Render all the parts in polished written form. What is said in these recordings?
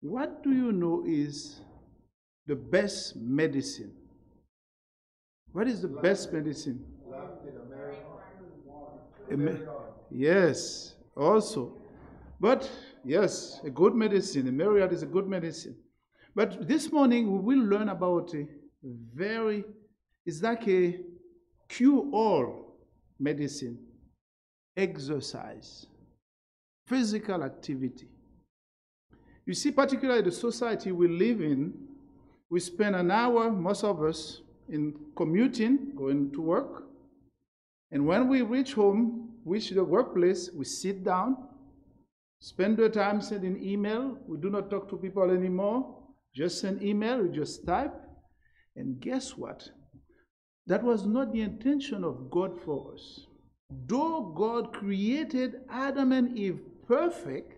What do you know is the best medicine? What is the best medicine? Yes, also. But yes, a good medicine. A myriad is a good medicine. But this morning we will learn about a very, it's like a cure-all medicine. Exercise, physical activity. You see, particularly the society we live in, we spend an hour, most of us, in commuting, going to work. And when we reach home, reach the workplace, we sit down, spend the time sending email. We do not talk to people anymore. Just send email, we just type. And guess what? That was not the intention of God for us. Though God created Adam and Eve perfect,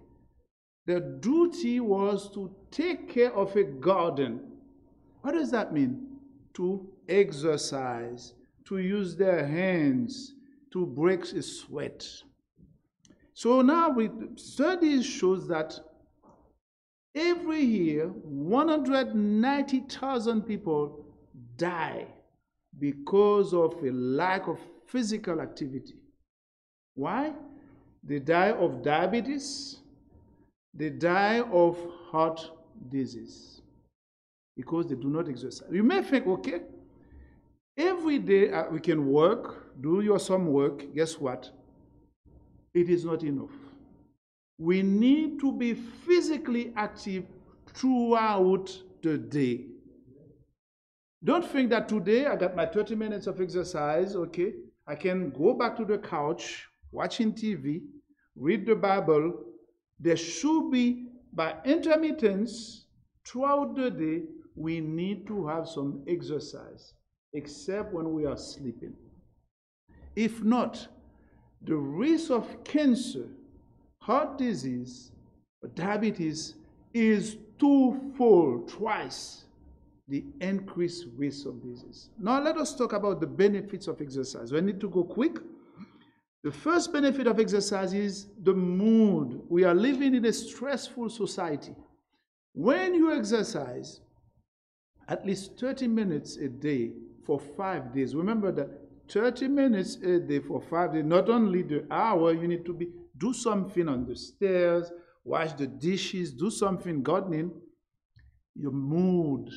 their duty was to take care of a garden. What does that mean? To exercise, to use their hands, to break a sweat. So now studies shows that every year 190,000 people die because of a lack of physical activity. Why? They die of diabetes, they die of heart disease because they do not exercise. You may think, okay, every day we can work, do some work. Guess what? It is not enough. We need to be physically active throughout the day. Don't think that today I got my 30 minutes of exercise, okay? I can go back to the couch, watching TV, read the Bible. There should be, by intermittence, throughout the day, we need to have some exercise, except when we are sleeping. If not, the risk of cancer, heart disease, diabetes is twofold, twice the increased risk of disease. Now let us talk about the benefits of exercise. We need to go quick. The first benefit of exercise is the mood. We are living in a stressful society. When you exercise at least 30 minutes a day for 5 days, remember that 30 minutes a day for 5 days, not only the hour, you need to do something on the stairs, wash the dishes, do something gardening. Your mood,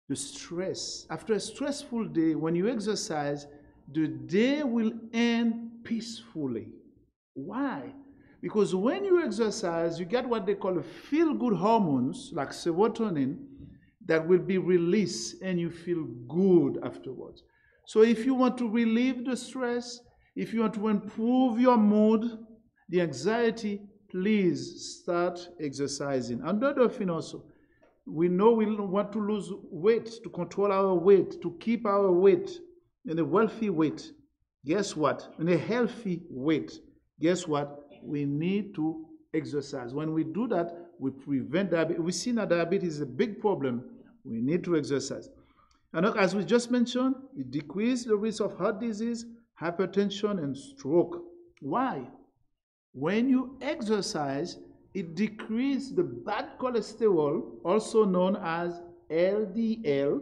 the stress. After a stressful day, when you exercise, the day will end peacefully. Why? Because when you exercise, you get what they call feel-good hormones, like serotonin, that will be released and you feel good afterwards. So if you want to relieve the stress, if you want to improve your mood, the anxiety, please start exercising. Another thing also, we know we want to lose weight, to control our weight, to keep our weight in a wealthy weight. Guess what? In a healthy weight. Guess what? We need to exercise. When we do that, we prevent diabetes. We see that diabetes is a big problem. We need to exercise. And as we just mentioned, it decreases the risk of heart disease, hypertension, and stroke. Why? When you exercise, it decreases the bad cholesterol, also known as LDL,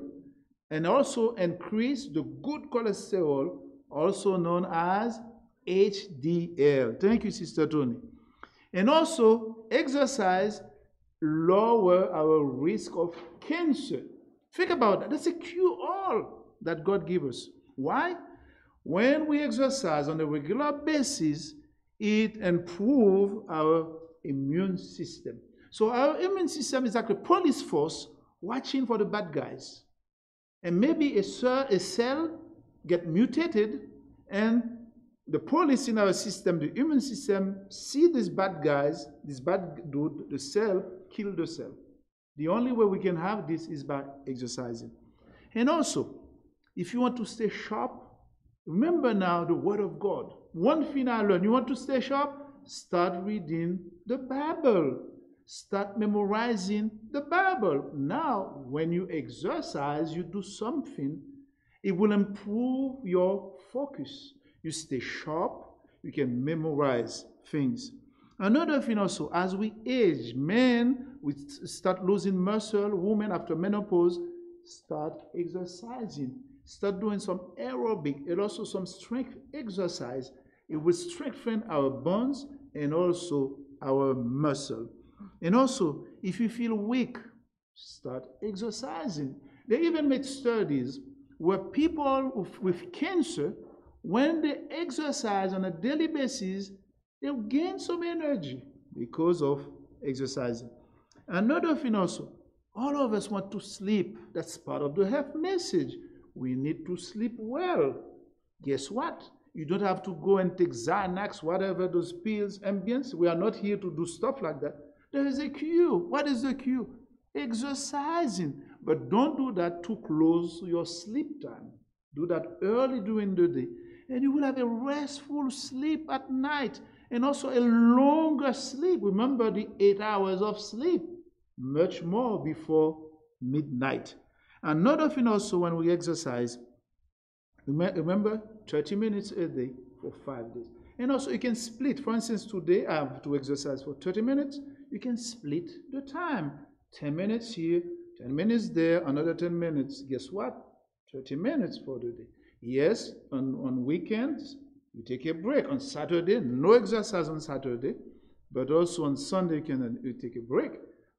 and also increase the good cholesterol, also known as HDL. Thank you, Sister Tony. And also, exercise lower our risk of cancer. Think about that. That's a cure-all that God gives us. Why? When we exercise on a regular basis, it improves our immune system. So our immune system is like a police force watching for the bad guys. And maybe a cell get mutated, and the police in our system, the immune system, see these bad guys, this bad dude, the cell, kill the cell. The only way we can have this is by exercising. And also, if you want to stay sharp, remember now the Word of God. One thing I learned, you want to stay sharp? Start reading the Bible. Start memorizing the Bible. Now, when you exercise, you do something, it will improve your focus. You stay sharp, you can memorize things. Another thing also, as we age, men we start losing muscle. Women after menopause start exercising. Start doing some aerobic and also some strength exercise. It will strengthen our bones and also our muscle. And also, if you feel weak, start exercising. They even made studies where people with cancer, when they exercise on a daily basis, they'll gain some energy because of exercising. Another thing also, all of us want to sleep. That's part of the health message. We need to sleep well. Guess what? You don't have to go and take Xanax, whatever those pills, ambience. We are not here to do stuff like that. There is a cue. What is the cue? Exercising. But don't do that too close to your sleep time. Do that early during the day. And you will have a restful sleep at night. And also a longer sleep. Remember the 8 hours of sleep. Much more before midnight. Another thing also when we exercise, remember 30 minutes a day for 5 days. And also you can split. For instance, today I have to exercise for 30 minutes. You can split the time. 10 minutes here, 10 minutes there, another 10 minutes. Guess what? 30 minutes for the day. Yes, on weekends, you take a break. On Saturday, no exercise on Saturday. But also on Sunday, you take a break.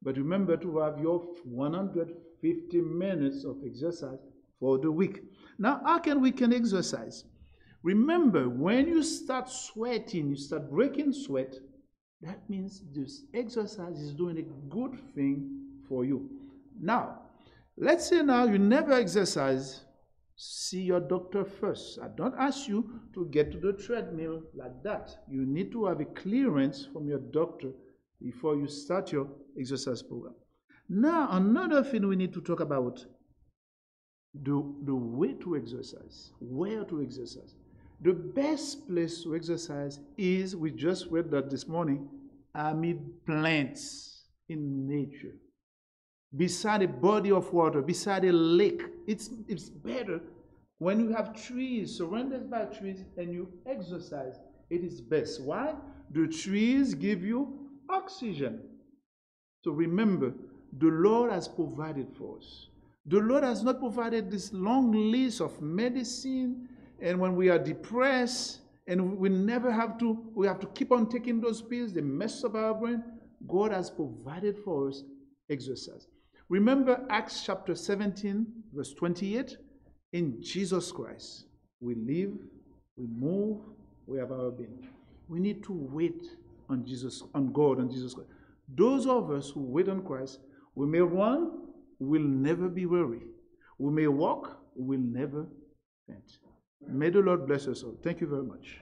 But remember to have your 150 minutes of exercise for the week. Now, how can we exercise? Remember, when you start sweating, you start breaking sweat, that means this exercise is doing a good thing for you. Now, let's say now you never exercise, see your doctor first. I don't ask you to get to the treadmill like that. You need to have a clearance from your doctor before you start your exercise program. Now, another thing we need to talk about, the way to exercise, where to exercise. The best place to exercise is, we just read that this morning, amid plants in nature. Beside a body of water, beside a lake. It's better when you have trees, surrounded by trees, and you exercise. It is best. Why? The trees give you oxygen. So remember, the Lord has provided for us. The Lord has not provided this long list of medicine, and when we are depressed, and we have to keep on taking those pills, they mess up our brain. God has provided for us exercise. Remember Acts chapter 17, verse 28? In Jesus Christ, we live, we move, we have our being. We need to wait on Jesus, on God, on Jesus Christ. Those of us who wait on Christ, we may run, we will never be weary. We may walk, we will never faint. May the Lord bless us all. Thank you very much.